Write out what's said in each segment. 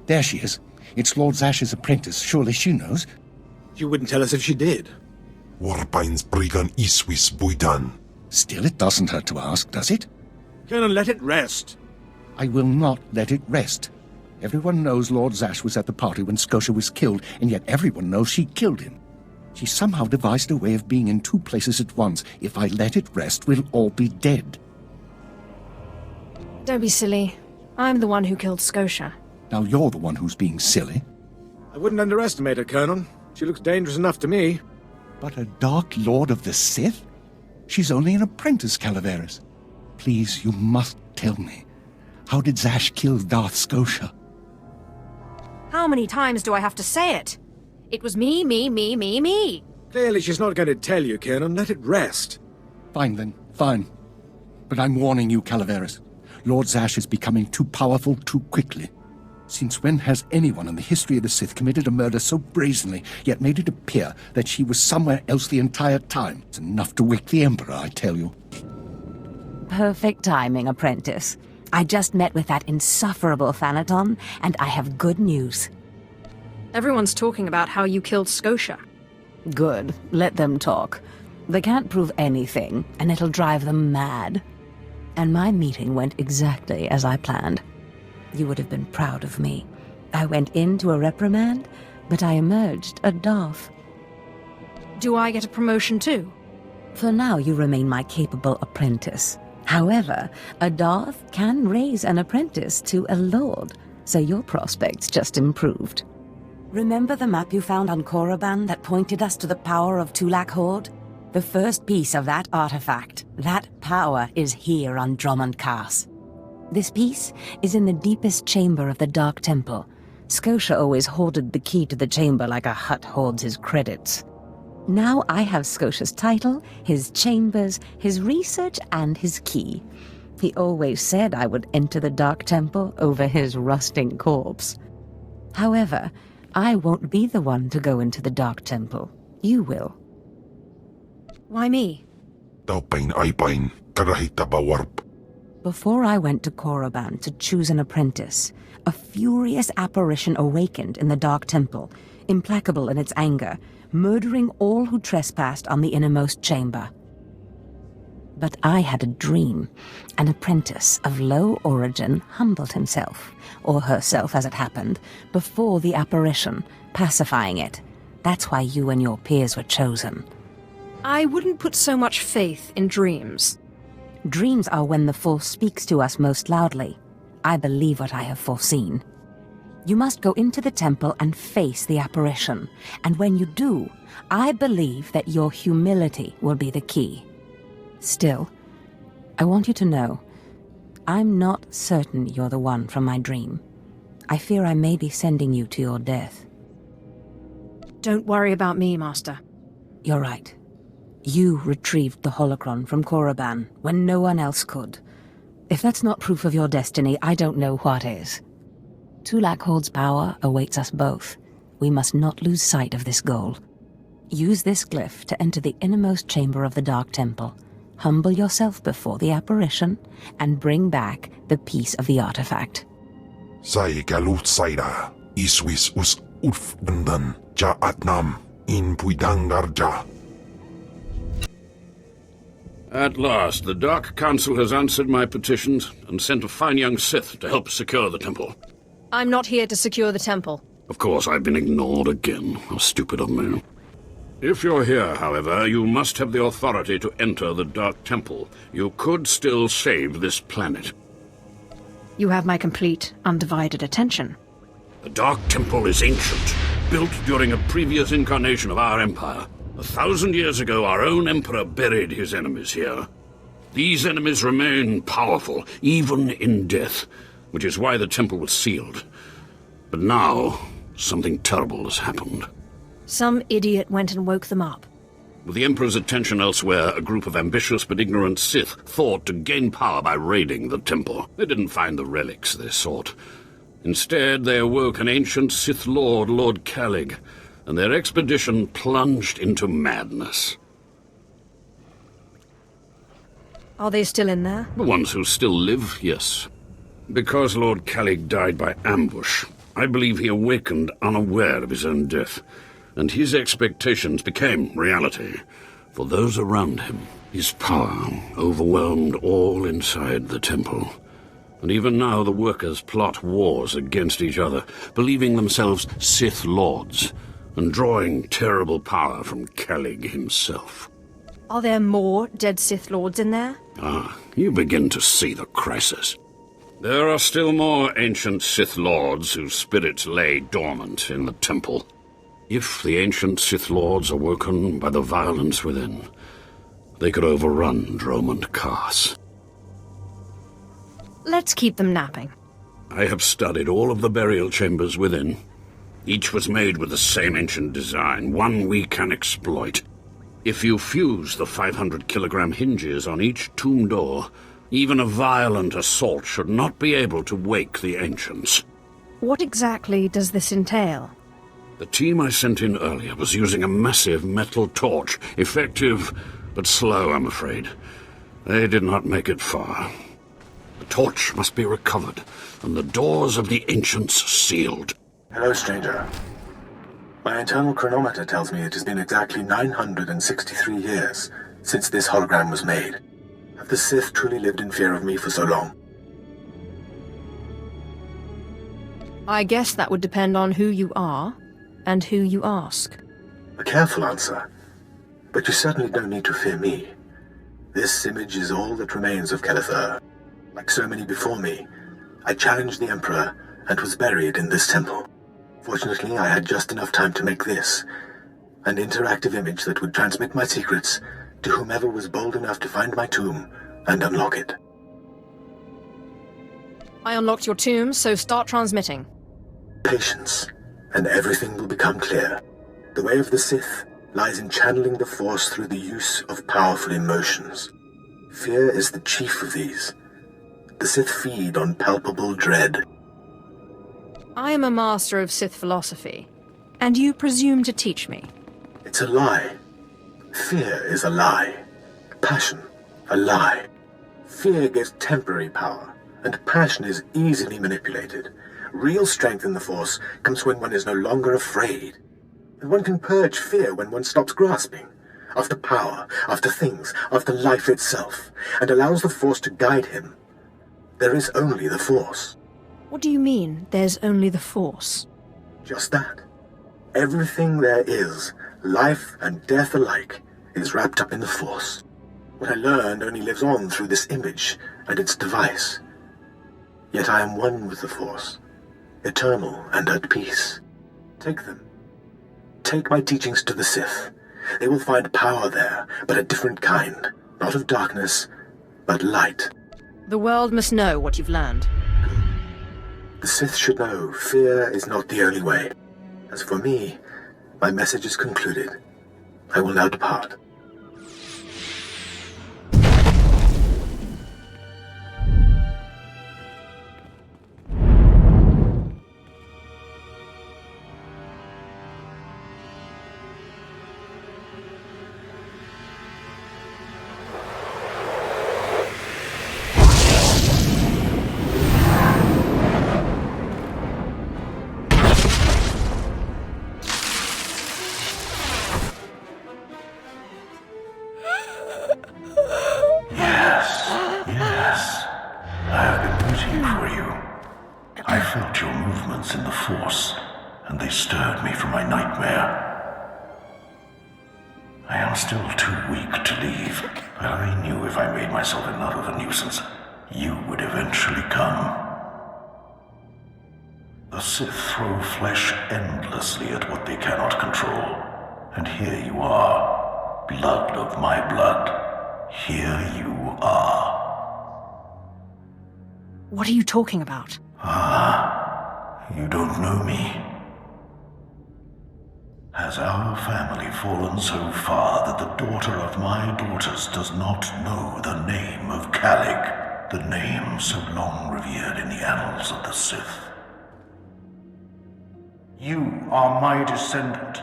There she is. It's Lord Zash's apprentice. Surely she knows. You wouldn't tell us if she did. Warpain's brigan iswis buidan. Still, it doesn't hurt to ask, does it? Colonel, let it rest. I will not let it rest. Everyone knows Lord Zash was at the party when Scotia was killed, and yet everyone knows she killed him. She somehow devised a way of being in two places at once. If I let it rest, we'll all be dead. Don't be silly. I'm the one who killed Scotia. Now you're the one who's being silly. I wouldn't underestimate her, Colonel. She looks dangerous enough to me. But a Dark Lord of the Sith? She's only an apprentice, Calaveras. Please, you must tell me. How did Zash kill Darth Scotia? How many times do I have to say it? It was me, me, me, me, me. Clearly she's not going to tell you, Colonel. Let it rest. Fine then, fine. But I'm warning you, Calaveras. Lord Zash is becoming too powerful too quickly. Since when has anyone in the history of the Sith committed a murder so brazenly, yet made it appear that she was somewhere else the entire time? It's enough to wake the Emperor, I tell you. Perfect timing, apprentice. I just met with that insufferable Thanaton, and I have good news. Everyone's talking about how you killed Scotia. Good. Let them talk. They can't prove anything, and it'll drive them mad. And my meeting went exactly as I planned. You would have been proud of me. I went into a reprimand, but I emerged a Darth. Do I get a promotion too? For now, you remain my capable apprentice. However, a Darth can raise an apprentice to a lord, so your prospects just improved. Remember the map you found on Korriban that pointed us to the power of Tulak Horde? The first piece of that artifact, that power, is here on Dromund Kass. This piece is in the deepest chamber of the Dark Temple. Scotia always hoarded the key to the chamber like a Hutt hoards his credits. Now I have Scotia's title, his chambers, his research, and his key. He always said I would enter the Dark Temple over his rusting corpse. However, I won't be the one to go into the Dark Temple. You will. Why me? Taupain aipain, karahita bawarp. Before I went to Korriban to choose an apprentice, a furious apparition awakened in the Dark Temple, implacable in its anger, murdering all who trespassed on the innermost chamber. But I had a dream. An apprentice of low origin humbled himself, or herself as it happened, before the apparition, pacifying it. That's why you and your peers were chosen. I wouldn't put so much faith in dreams. Dreams are when the Force speaks to us most loudly. I believe what I have foreseen. You must go into the temple and face the apparition, and when you do, I believe that your humility will be the key. Still, I want you to know, I'm not certain you're the one from my dream. I fear I may be sending you to your death. Don't worry about me, Master. You're right. You retrieved the holocron from Korriban when no one else could. If that's not proof of your destiny, I don't know what is. Tulak Horde's power awaits us both. We must not lose sight of this goal. Use this glyph to enter the innermost chamber of the Dark Temple. Humble yourself before the apparition, and bring back the piece of the artifact. Sai galut saira, iswis us urf bandan, ja atnam, in puidangarja. At last, the Dark Council has answered my petitions and sent a fine young Sith to help secure the temple. I'm not here to secure the temple. Of course, I've been ignored again. How stupid of me. If you're here, however, you must have the authority to enter the Dark Temple. You could still save this planet. You have my complete, undivided attention. The Dark Temple is ancient, built during a previous incarnation of our empire. 1,000 years ago, our own emperor buried his enemies here. These enemies remain powerful, even in death, which is why the temple was sealed. But now, something terrible has happened. Some idiot went and woke them up. With the Emperor's attention elsewhere, a group of ambitious but ignorant Sith thought to gain power by raiding the temple. They didn't find the relics they sought. Instead, they awoke an ancient Sith Lord, Lord Kallig, and their expedition plunged into madness. Are they still in there? The ones who still live, yes. Because Lord Kallig died by ambush, I believe he awakened unaware of his own death, and his expectations became reality. For those around him, his power overwhelmed all inside the temple. And even now the workers plot wars against each other, believing themselves Sith Lords, and drawing terrible power from Kallig himself. Are there more dead Sith Lords in there? You begin to see the crisis. There are still more ancient Sith Lords whose spirits lay dormant in the temple. If the ancient Sith Lords are woken by the violence within, they could overrun Dromund Kass. Let's keep them napping. I have studied all of the burial chambers within. Each was made with the same ancient design, one we can exploit. If you fuse the 500-kilogram hinges on each tomb door, even a violent assault should not be able to wake the ancients. What exactly does this entail? The team I sent in earlier was using a massive metal torch, effective but slow, I'm afraid. They did not make it far. The torch must be recovered, and the doors of the ancients sealed. Hello, stranger. My internal chronometer tells me it has been exactly 963 years since this hologram was made. Have the Sith truly lived in fear of me for so long? I guess that would depend on who you are, and who you ask. A careful answer. But you certainly don't need to fear me. This image is all that remains of SWTOR. Like so many before me, I challenged the Emperor and was buried in this temple. Fortunately, I had just enough time to make this, an interactive image that would transmit my secrets to whomever was bold enough to find my tomb and unlock it. I unlocked your tomb, so start transmitting. Patience, and everything will become clear. The way of the Sith lies in channeling the Force through the use of powerful emotions. Fear is the chief of these. The Sith feed on palpable dread. I am a master of Sith philosophy, and you presume to teach me. It's a lie. Fear is a lie. Passion, a lie. Fear gives temporary power, and passion is easily manipulated. Real strength in the Force comes when one is no longer afraid. And one can purge fear when one stops grasping, after power, after things, after life itself, and allows the Force to guide him. There is only the Force. What do you mean, there's only the Force? Just that. Everything there is, life and death alike, is wrapped up in the Force. What I learned only lives on through this image and its device. Yet I am one with the Force, eternal and at peace. Take them. Take my teachings to the Sith. They will find power there, but a different kind. Not of darkness, but light. The world must know what you've learned. The Sith should know fear is not the only way. As for me, my message is concluded. I will now depart. In the Force, and they stirred me from my nightmare. I am still too weak to leave, but I knew if I made myself enough of a nuisance, you would eventually come. The Sith throw flesh endlessly at what they cannot control, and here you are, blood of my blood. Here you are. What are you talking about? You don't know me. Has our family fallen so far that the daughter of my daughters does not know the name of Kallig, the name so long revered in the annals of the Sith? You are my descendant.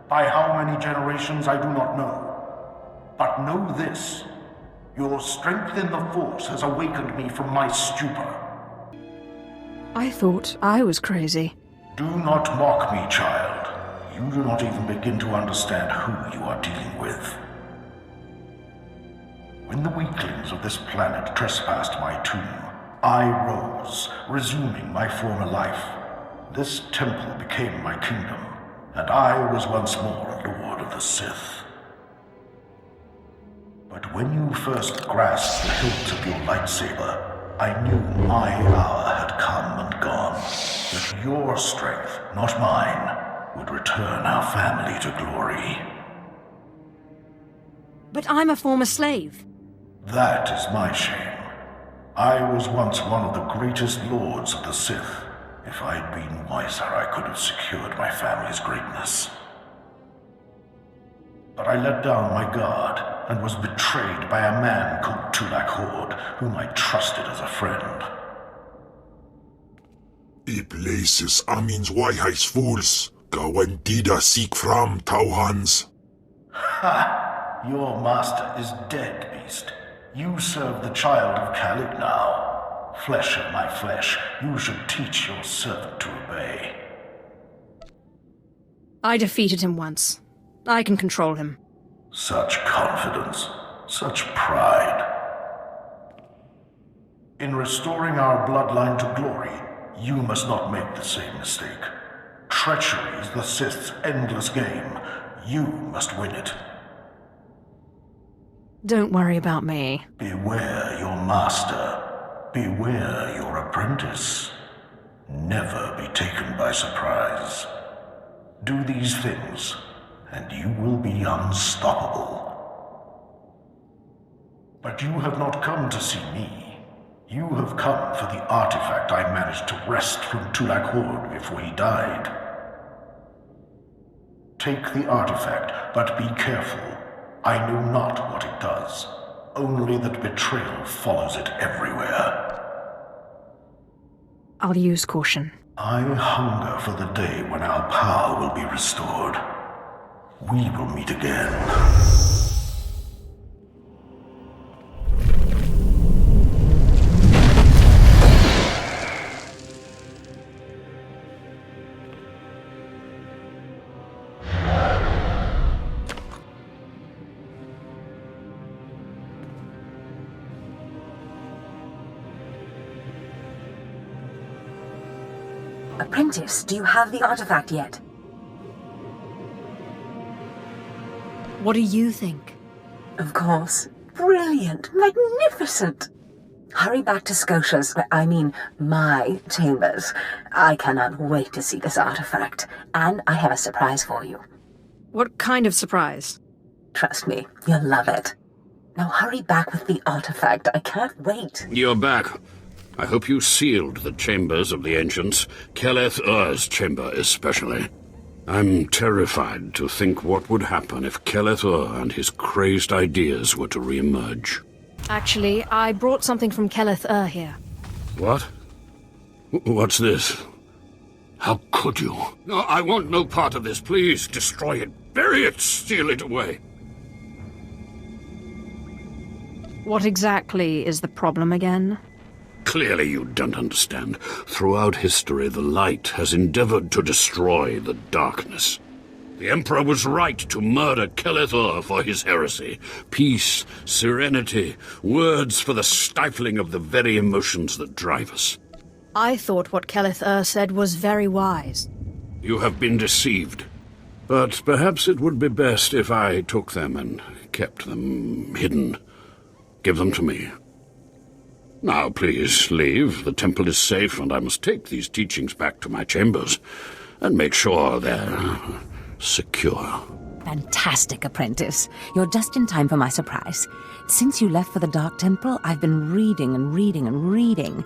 By how many generations I do not know. But know this, your strength in the Force has awakened me from my stupor. I thought I was crazy. Do not mock me, child. You do not even begin to understand who you are dealing with. When the weaklings of this planet trespassed my tomb, I rose, resuming my former life. This temple became my kingdom, and I was once more a Lord of the Sith. But when you first grasped the hilt of your lightsaber, I knew my hour had come and gone. That your strength, not mine, would return our family to glory. But I'm a former slave. That is my shame. I was once one of the greatest lords of the Sith. If I'd been wiser, I could have secured my family's greatness. But I let down my guard and was betrayed by a man called Tulak Hord, whom I trusted as a friend. Places Amin's Waiheis fools. Gawantida seek from Tauhans. Ha! Your master is dead, beast. You serve the child of Kallig now. Flesh of my flesh, you should teach your servant to obey. I defeated him once. I can control him. Such confidence, such pride. In restoring our bloodline to glory, you must not make the same mistake. Treachery is the Sith's endless game. You must win it. Don't worry about me. Beware your master. Beware your apprentice. Never be taken by surprise. Do these things, and you will be unstoppable. But you have not come to see me. You have come for the artifact I managed to wrest from Tulak Hord before he died. Take the artifact, but be careful. I know not what it does, only that betrayal follows it everywhere. I'll use caution. I hunger for the day when our power will be restored. We will meet again. Apprentice, do you have the artifact yet? What do you think? Of course. Brilliant. Magnificent. Hurry back to Scotia's, my chambers. I cannot wait to see this artifact. And I have a surprise for you. What kind of surprise? Trust me, you'll love it. Now hurry back with the artifact. I can't wait. You're back. I hope you sealed the chambers of the ancients, SWTOR's chamber especially. I'm terrified to think what would happen if SWTOR and his crazed ideas were to re-emerge. Actually, I brought something from SWTOR here. What? What's this? How could you? No, I want no part of this. Please, destroy it. Bury it. Steal it away. What exactly is the problem again? Clearly you don't understand. Throughout history, the light has endeavored to destroy the darkness. The Emperor was right to murder SWTOR for his heresy. Peace, serenity, words for the stifling of the very emotions that drive us. I thought what SWTOR said was very wise. You have been deceived. But perhaps it would be best if I took them and kept them hidden. Give them to me. Now, please, leave. The temple is safe, and I must take these teachings back to my chambers and make sure they're secure. Fantastic, apprentice. You're just in time for my surprise. Since you left for the Dark Temple, I've been reading and reading and reading.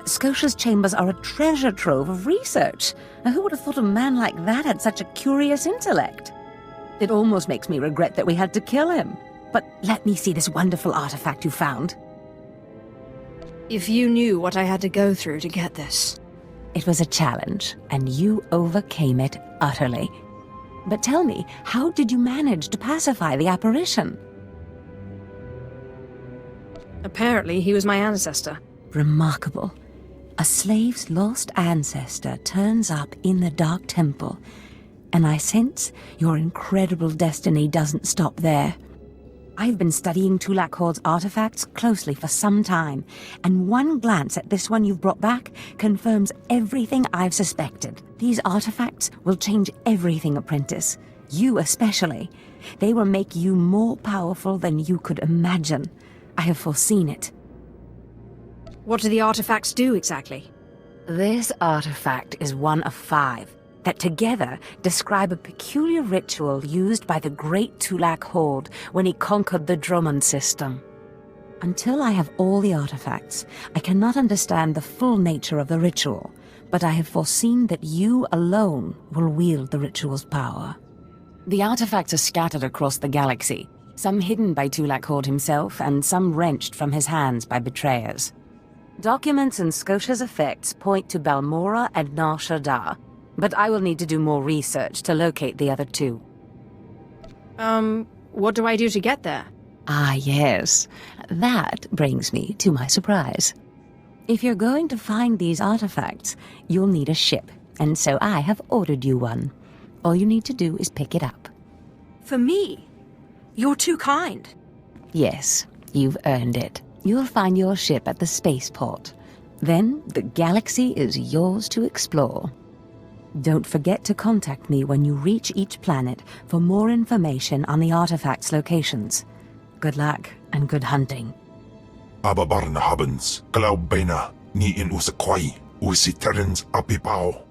Scotia's chambers are a treasure trove of research. Now, who would have thought a man like that had such a curious intellect? It almost makes me regret that we had to kill him. But let me see this wonderful artifact you found. If you knew what I had to go through to get this. It was a challenge, and you overcame it utterly. But tell me, how did you manage to pacify the apparition? Apparently, he was my ancestor. Remarkable. A slave's lost ancestor turns up in the Dark Temple, and I sense your incredible destiny doesn't stop there. I've been studying Tulak Horde's artifacts closely for some time, and one glance at this one you've brought back confirms everything I've suspected. These artifacts will change everything, Apprentice. You especially. They will make you more powerful than you could imagine. I have foreseen it. What do the artifacts do exactly? This artifact is one of 5 that together describe a peculiar ritual used by the great Tulak Horde when he conquered the Dromund system. Until I have all the artifacts, I cannot understand the full nature of the ritual, but I have foreseen that you alone will wield the ritual's power. The artifacts are scattered across the galaxy, some hidden by Tulak Horde himself and some wrenched from his hands by betrayers. Documents and Scotia's effects point to Balmora and Nar Shaddaa, but I will need to do more research to locate the other 2. What do I do to get there? Ah, yes. That brings me to my surprise. If you're going to find these artifacts, you'll need a ship, and so I have ordered you one. All you need to do is pick it up. For me? You're too kind. Yes, you've earned it. You'll find your ship at the spaceport. Then the galaxy is yours to explore. Don't forget to contact me when you reach each planet for more information on the artifacts' locations. Good luck and good hunting. Ababarna habens, Glaubena, ni in usakwai, usiterens apipao.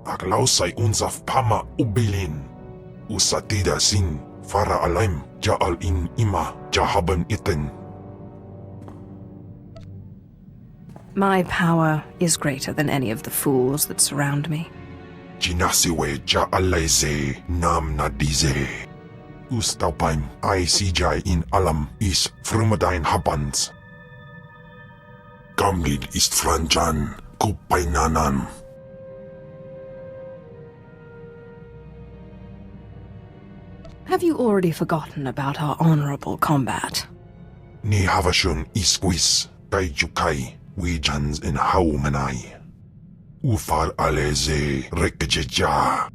Aklausay unsaf pama ubilin. Usatida sin fara alaim jaal in ima jahaban iten. My power is greater than any of the fools that surround me. Jinasiwe jaalaize nam nadize. Ustaupaim ay sijay in alam is frumadain habans. Gamlid ist franjan kupainanan. Have you already forgotten about our honorable combat? Ni havashun isquis, kaijukai, wijans in haumanai. Ufal aleze rekejeja.